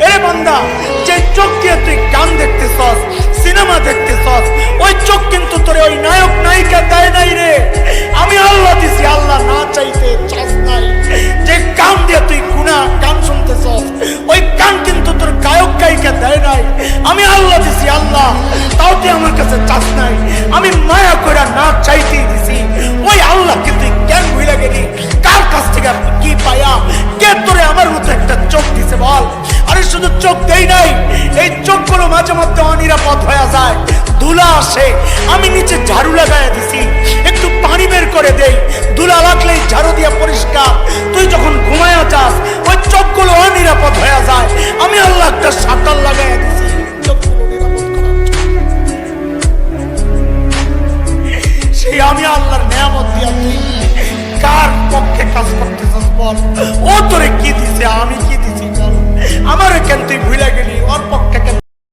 এরে বান্দা, যে চোখ দিয়ে তুই গান দেখতেছস, সিনেমা দেখতেছস, ওই চোখ কিন্তু তোরে ওই নায়ক নায়িকা দেয় নাই রে। আমি আল্লাহ দিছি, আল্লাহ না চাইতে চাস নাই। যে কান দিয়ে তুই গান শুনতেছস, ওই কান কিন্তু তোর গায়ক গায়িকা দেয় নাই। আমি আল্লাহ দিছি, আল্লাহ তাও তুই আমার কাছে চাস নাই। আমি মায়া করে না চাইতেই দিছি। ওই আল্লাহকে তুই কেন ভুলে গেলি? কার কাছ থেকে কি পায়া কে তোরে আমার মতো একটা চোখ দিছে বল? আরে শুধু চোখ দেই নাই, এই চোখগুলো মাঝে মধ্যে অনিরাপদ হয়ে যায়, ধুলা আসে, আমি নিচে ঝাড়ু লাগাই দিছি, একটু পানি বের করে দেই, ধুলা লাগলেই ঝাড়ু দিয়ে পরিষ্কার। তুই যখন ঘুমায়া যাস, ওই চোখগুলো অনিরাপদ হয়ে যায়। আমি